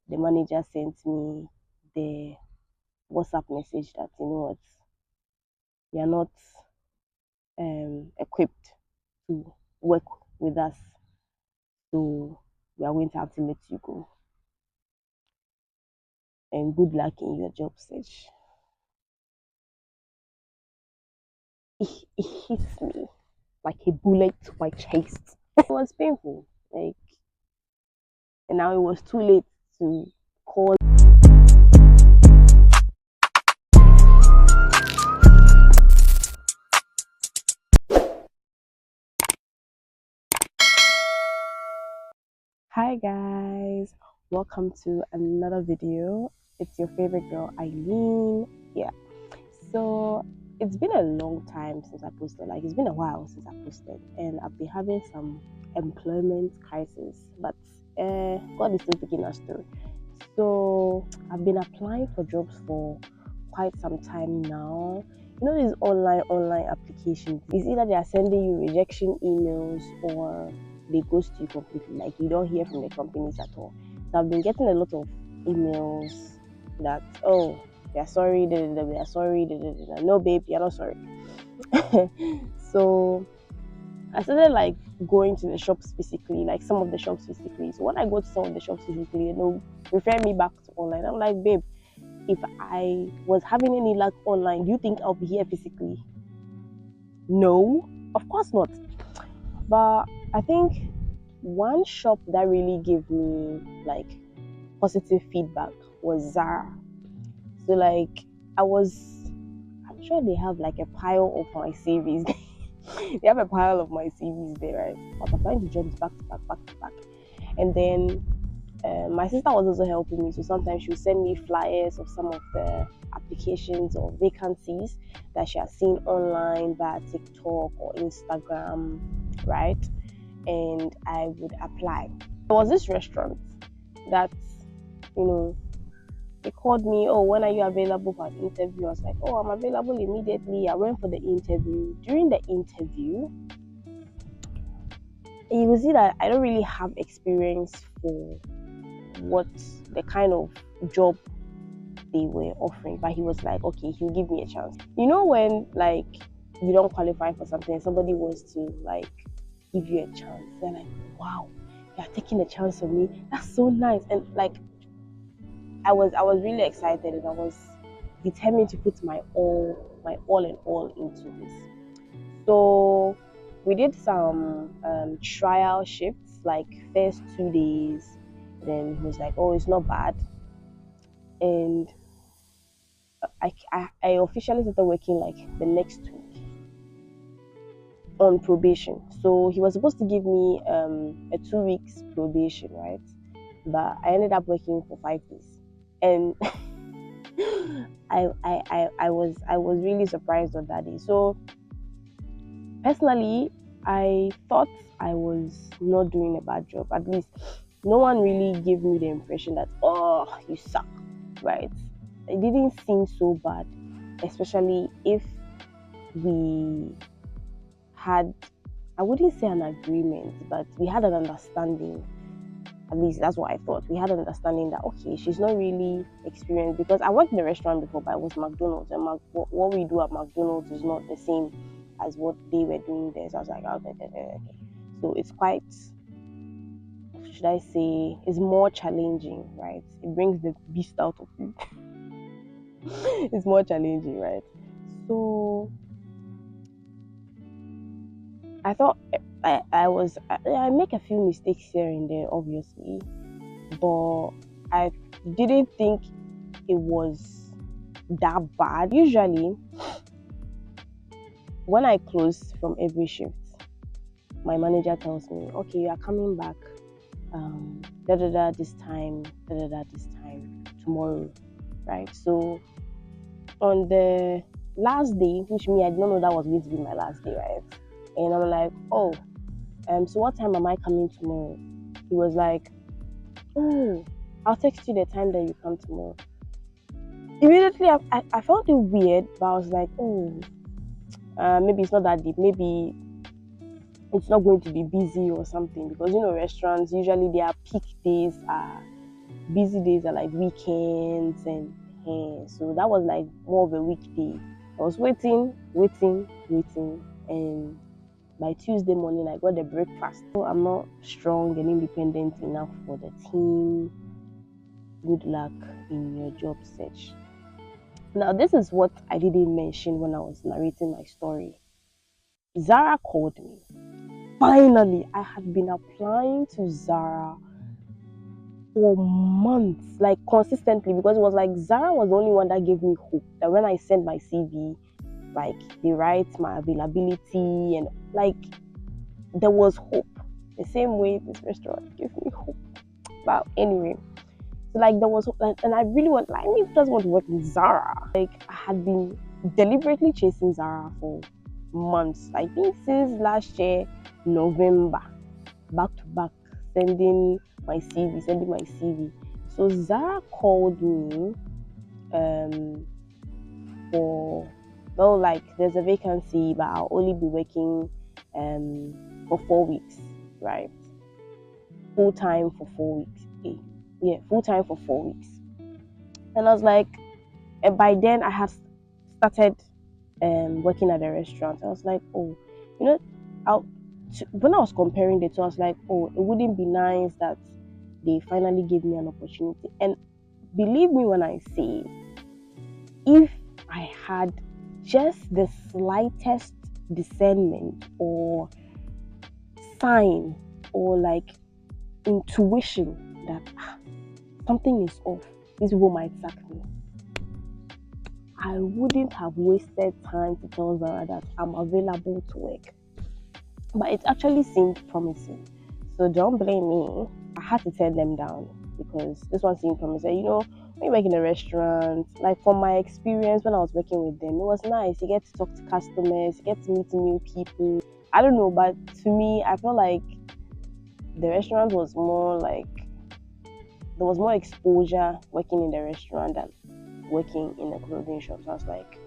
the manager sent me the WhatsApp message that, you know what, you're not equipped to work with us, so we are going to have to let you go. And good luck in your job search. It hits me like a bullet to my chest. It was painful. Like, and now it was too late to call. Hi guys, welcome to another video. It's your favorite girl Eileen. Yeah, so it's been a long time since I posted. Like, it's been a while since I posted, and I've been having some employment crisis, but God is still taking us through. So I've been applying for jobs for quite some time now. You know, these online applications, it's either they are sending you rejection emails or they ghost you completely. Like, you don't hear from the companies at all. So I've been getting a lot of emails that, oh, they're sorry, they're sorry, no babe, you're not sorry. So I started like going to the shops physically, like some of the shops physically. So when I go to some of the shops physically, refer me back to online. I'm like, babe, if I was having any luck online, do you think I'll be here physically? No, of course not. But I think one shop that really gave me like positive feedback was Zara. So like I'm sure they have like a pile of my CVs. They have a pile of my CVs there, right? I was applying to jobs back to back, back to back. And then my sister was also helping me. So sometimes she would send me flyers of some of the applications or vacancies that she has seen online via TikTok or Instagram, right? And I would apply. There was this restaurant that, you know, they called me, oh, when are you available for an interview? I was like, oh, I'm available immediately. I went for the interview. During the interview, you will see that I don't really have experience for what the kind of job they were offering, but he was like, okay, he'll give me a chance. You know, when like you don't qualify for something, somebody wants to like give you a chance. They're like, wow, you're taking a chance on me. That's so nice. And like I was really excited, and I was determined to put my all and all into this. So we did some trial shifts, like first 2 days. Then he was like, "Oh, it's not bad," and I officially started working like the next week on probation. So he was supposed to give me a 2 weeks probation, right? But I ended up working for 5 days, and I was really surprised on that day. So personally, I thought I was not doing a bad job. At least no one really gave me the impression that, oh, you suck, right? It didn't seem so bad, especially if we had, I wouldn't say an agreement, but we had an understanding. At least that's what I thought. We had an understanding that, okay, she's not really experienced, because I worked in a restaurant before, but it was McDonald's, and what we do at McDonald's is not the same as what they were doing there. So I was like, okay, okay, okay. So it's quite, should I say, it's more challenging, right? It brings the beast out of you. It's more challenging, right? So I thought I make a few mistakes here and there, obviously, but I didn't think it was that bad. Usually, when I close from every shift, my manager tells me, okay, you are coming back da da da this time, da da da this time tomorrow, right? So on the last day, which me I did not know that was going to be my last day, right? And I'm like, oh, so what time am I coming tomorrow? He was like, oh, I'll text you the time that you come tomorrow. Immediately, I felt it weird, but I was like, oh, maybe it's not that deep. Maybe it's not going to be busy or something, because you know restaurants usually their peak days are busy days are like weekends and so that was like more of a weekday. I was waiting, and by Tuesday morning I got the breakfast. So I'm not strong and independent enough for the team. Good luck in your job search. Now, this is what I didn't mention when I was narrating my story. Zara called me. Finally, I had been applying to Zara for months, like consistently, because it was like Zara was the only one that gave me hope that when I sent my CV, like they write my availability and like there was hope. The same way this restaurant gave me hope. But anyway, so like there was, and I really want, like, I mean, just want to work in Zara. Like I had been deliberately chasing Zara for months. I think since last year, November, back to back, sending my CV. So Zara called me for, well, like there's a vacancy, but I'll only be working for 4 weeks, right? Full time for 4 weeks. Yeah, full time for 4 weeks. And I was like, and by then I had started working at a restaurant. I was like, oh, you know, when I was comparing the two, I was like, oh, it wouldn't be nice that they finally gave me an opportunity. And believe me when I say, if I had just the slightest discernment or sign or like intuition that something is off, these people might sack me, I wouldn't have wasted time to tell Zara that I'm available to work. But it actually seemed promising. So don't blame me. I had to turn them down because this one seemed promising. You know, when you work in a restaurant, like from my experience when I was working with them, it was nice. You get to talk to customers, you get to meet new people. I don't know, but to me, I felt like the restaurant was more like, there was more exposure working in the restaurant than working in a clothing shop. So I was like,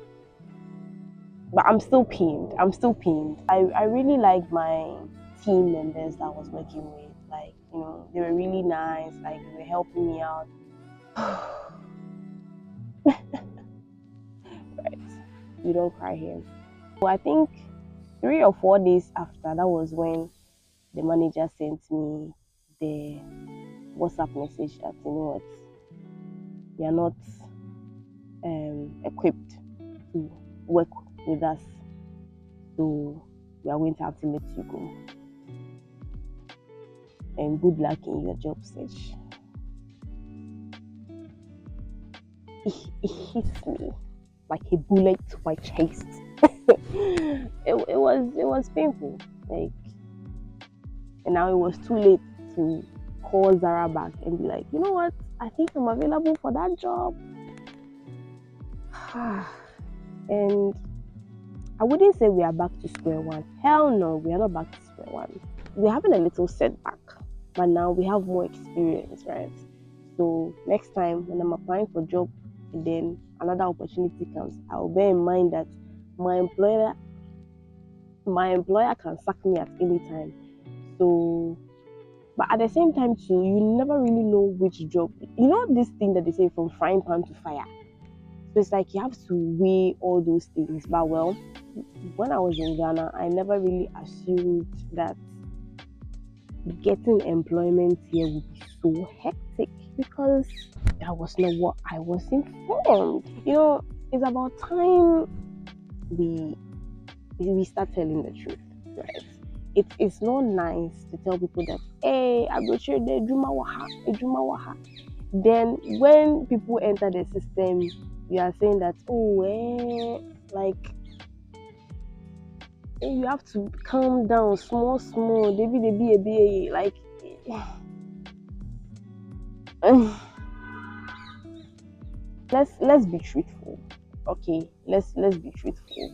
but I'm still pained. I really liked my team members that I was working with. Like, you know, they were really nice. Like, they were helping me out. Right. You don't cry here. So I think 3 or 4 days after, that was when the manager sent me the WhatsApp message that, you know what, you're not equipped to work with us. So we are going to have to let you go. And good luck in your job search. It hits me like a bullet to my chest. it was painful. Like, and now it was too late to call Zara back and be like, you know what? I think I'm available for that job. And I wouldn't say we are back to square one. Hell no, we are not back to square one. We're having a little setback, but now we have more experience, right? So next time when I'm applying for a job and then another opportunity comes, I'll bear in mind that my employer can sack me at any time. So, but at the same time too, you never really know which job. You know this thing that they say, from frying pan to fire. So it's like you have to weigh all those things. But well, when I was in Ghana, I never really assumed that getting employment here would be so hectic, because that was not what I was informed. You know, it's about time we start telling the truth, right? It's not nice to tell people that, hey, I go share the Juma Waha. Then when people enter the system, you are saying that, oh, like, you have to calm down, small, they be a bit like. let's be truthful, okay? Let's be truthful,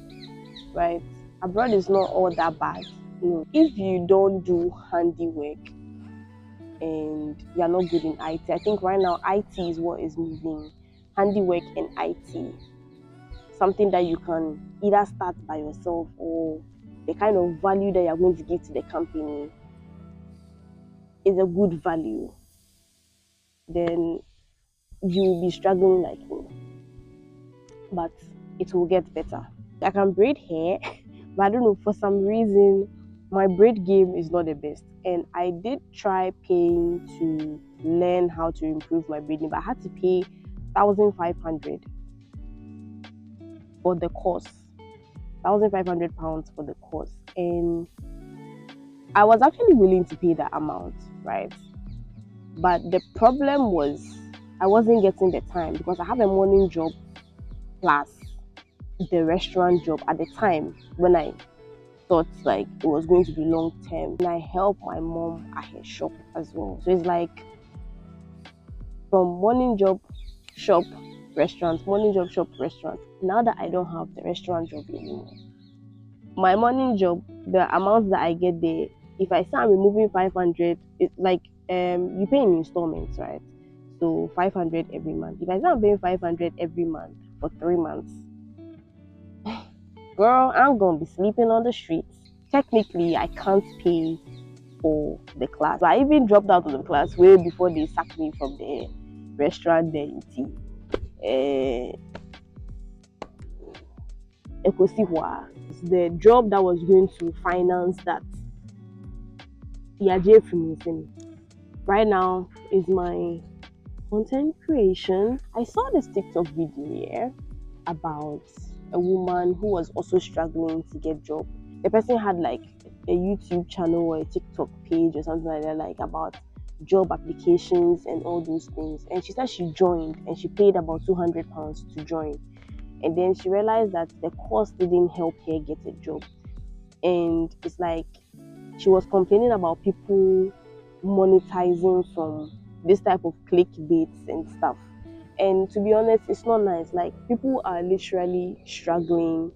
right? Abroad is not all that bad. You know, if you don't do handiwork and you're not good in IT, I think right now IT is what is moving. Handiwork and IT, something that you can either start by yourself or the kind of value that you're going to give to the company is a good value. then you will be struggling like me. But it will get better. I can braid hair, but I don't know, for some reason my braid game is not the best. And I did try paying to learn how to improve my braiding, but I had to pay 1,500 for the course. £1,500 for the course. And I was actually willing to pay that amount, right? But the problem was I wasn't getting the time because I have a morning job plus the restaurant job at the time when I thought like it was going to be long term. And I help my mom at her shop as well. So it's like from morning job, shop, restaurant, morning job, shop, restaurant. Now that I don't have the restaurant job anymore, my morning job, the amount that I get there, if I say I'm removing 500, it's like you pay in installments, right? So 500 every month. If I say I'm paying 500 every month for 3 months, girl, I'm gonna be sleeping on the streets. Technically, I can't pay for the class. So I even dropped out of the class way before they sacked me from the restaurant there in T. Ekosihwa. The job that was going to finance that. Right now is my content creation. I saw this TikTok video here about a woman who was also struggling to get job. The person had like a YouTube channel or a TikTok page or something like that, like about job applications and all those things. And she said she joined and she paid about £200 to join. And then she realized that the course didn't help her get a job. And it's like she was complaining about people monetizing from this type of clickbaits and stuff. And to be honest, it's not nice. Like people are literally struggling.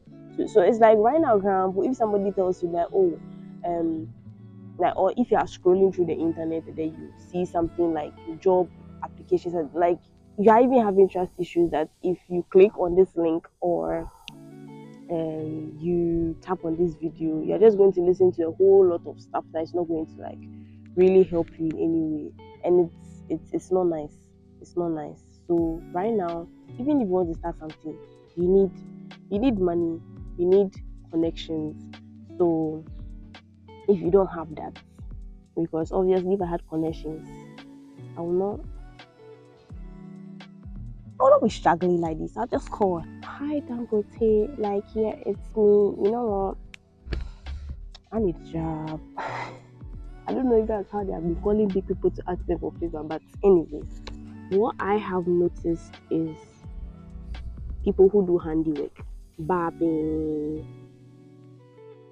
So it's like right now, example, if somebody tells you that, oh, like, or if you are scrolling through the internet and then you see something like job applications, and like you are even having trust issues, that if you click on this link or you tap on this video, you're just going to listen to a whole lot of stuff that is not going to like really help you in any way, and it's not nice. It's not nice. So right now, even if you want to start something, you need money, you need connections. So if you don't have that, because obviously if I had connections, I will not be struggling like this. I'll just call, hi Dangote, like, yeah, it's me. You know what? I need a job. I don't know if that's how they have been calling big people to ask them for favor, but anyway, what I have noticed is people who do handiwork, barbing,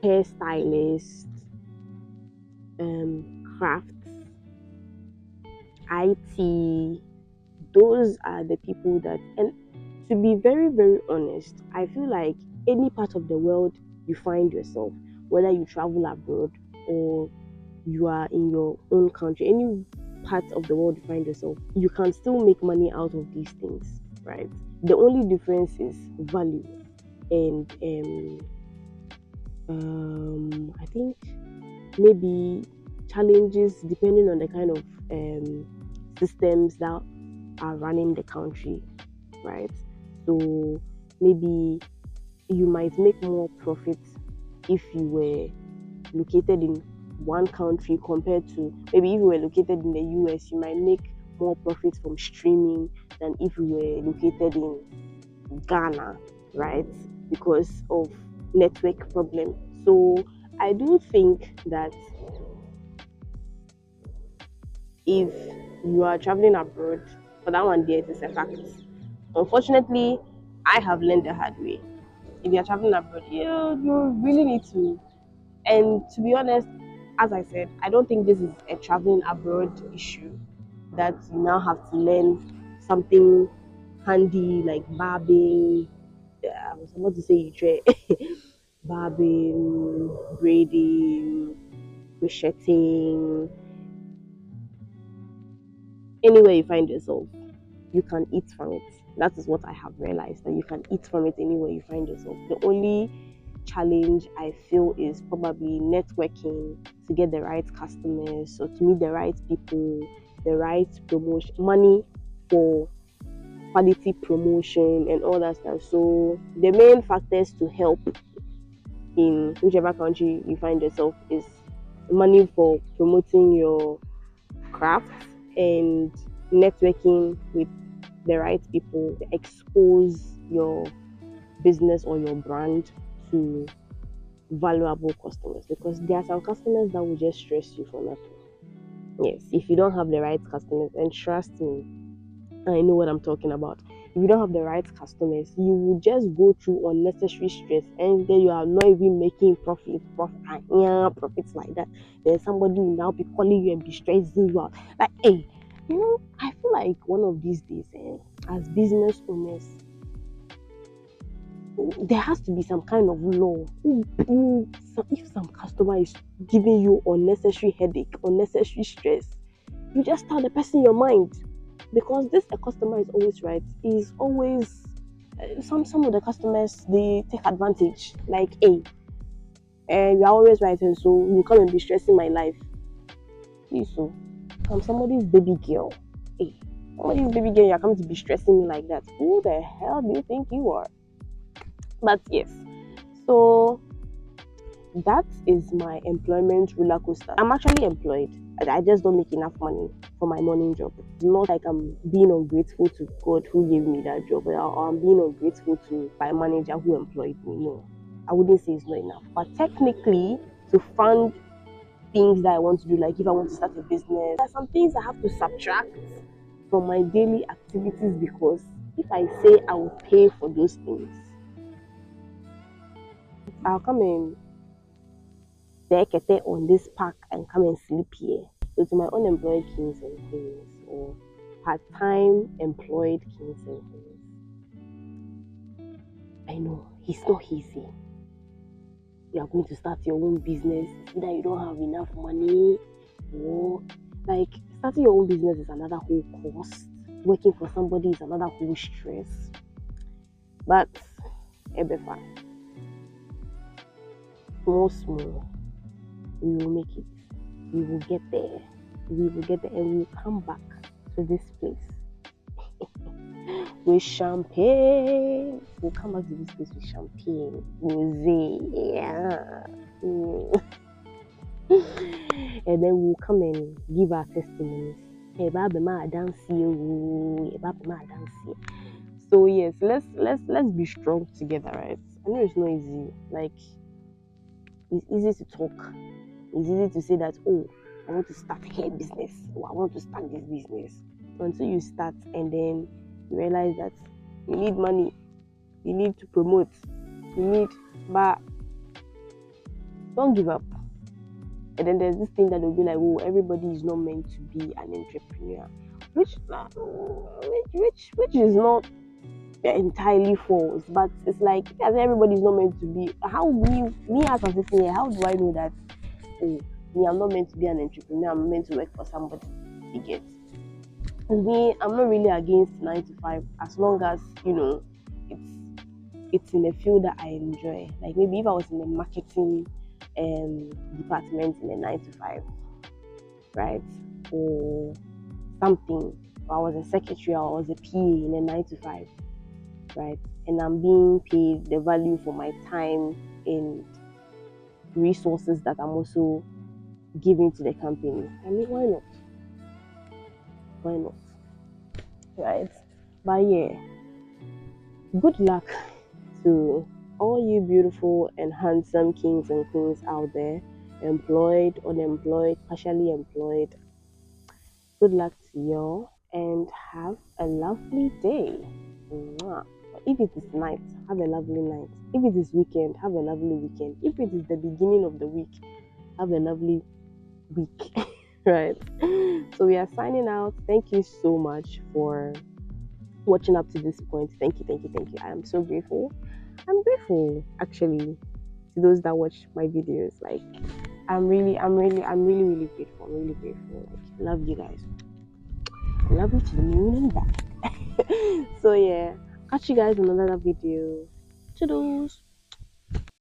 hairstylist, crafts, IT. Those are the people that, and to be very, very honest, I feel like any part of the world you find yourself, whether you travel abroad or you are in your own country, any part of the world you find yourself, you can still make money out of these things, right? The only difference is value. And I think maybe challenges depending on the kind of systems that are running the country, right? So maybe you might make more profit if you were located in one country compared to maybe if you were located in the US, you might make more profit from streaming than if you were located in Ghana, right? Because of network problem. So I do think that if you are traveling abroad, for that one there, it is a fact. Unfortunately, I have learned the hard way. If you're traveling abroad, you really need to. And to be honest, as I said, I don't think this is a traveling abroad issue, that you now have to learn something handy like barbing. I was about to say barbing, braiding, crocheting. Anywhere you find yourself, you can eat from it. That is what I have realized, that you can eat from it anywhere you find yourself. The only challenge I feel is probably networking to get the right customers or to meet the right people the right promotion, money for quality promotion and all that stuff. So the main factors to help in whichever country you find yourself is money for promoting your craft and networking with the right people, expose your business or your brand to valuable customers, because there are some customers that will just stress you for nothing. Yes, if you don't have the right customers, and trust me, I know what I'm talking about. If you don't have the right customers, you will just go through unnecessary stress, and then you are not even making profits like that. Then somebody will now be calling you and be stressing you out. Like, hey, I feel like one of these days, as business owners, there has to be some kind of law. If some customer is giving you unnecessary headache, unnecessary stress, you just tell the person your mind, because this a customer is always right. Is always some of the customers, they take advantage. Like, hey, you are always right, and so you come and be stressing my life. Please, so I'm somebody's baby girl. Hey, somebody's baby girl, you're coming to be stressing me like that. Who the hell do you think you are? But yes, so that is my employment roller coaster. I'm actually employed. I just don't make enough money for my morning job. It's not like I'm being ungrateful to God who gave me that job, or I'm being ungrateful to my manager who employed me. No, I wouldn't say it's not enough. But technically, to fund things that I want to do, like if I want to start a business, there are some things I have to subtract from my daily activities, because if I say I will pay for those things, I'll come in on this park and come and sleep here. So to my unemployed kings and queens, or part-time employed kings and queens, I know it's not easy. You are going to start your own business, either you don't have enough money, or like starting your own business is another whole cost. Working for somebody is another whole stress. But it'll be fine. Small, we will make it. We will get there. We will get there, and we will come back to this place with champagne. We'll come back to this place with champagne, rosé, yeah. And then we'll come and give our testimonies. So yes, let's be strong together, right? I know it's not easy. Like, it's easy to talk. It's easy to say that, oh, I want to start a hair business, or I want to start this business. Until you start, and then you realize that you need money, you need to promote, but don't give up. And then there's this thing that will be like, oh, everybody is not meant to be an entrepreneur, which is not entirely false, but it's like, as everybody is not meant to be. How me as a person here, how do I know that? Oh, me, I'm not meant to be an entrepreneur. I'm meant to work for somebody. You get? Me, I'm not really against 9 to 5, as long as it's in a field that I enjoy. Like maybe if I was in the marketing department in a 9 to 5, right, or something. Or I was a secretary, or I was a PA in a 9 to 5, right, and I'm being paid the value for my time and resources that I'm also giving to the company. I mean, why not? Why not? Right? But yeah, good luck to all you beautiful and handsome kings and queens out there, employed, unemployed, partially employed. Good luck to y'all, and have a lovely day. Mwah. If it is night, have a lovely night. If it is weekend, have a lovely weekend. If it is the beginning of the week, have a lovely week. Right? So we are signing out. Thank you so much for watching up to this point. Thank you. I am so grateful. I'm grateful actually to those that watch my videos. Like, I'm really grateful. I'm really grateful. Like, love you guys. Love you to the moon and back. So yeah, catch you guys in another video. Toodles.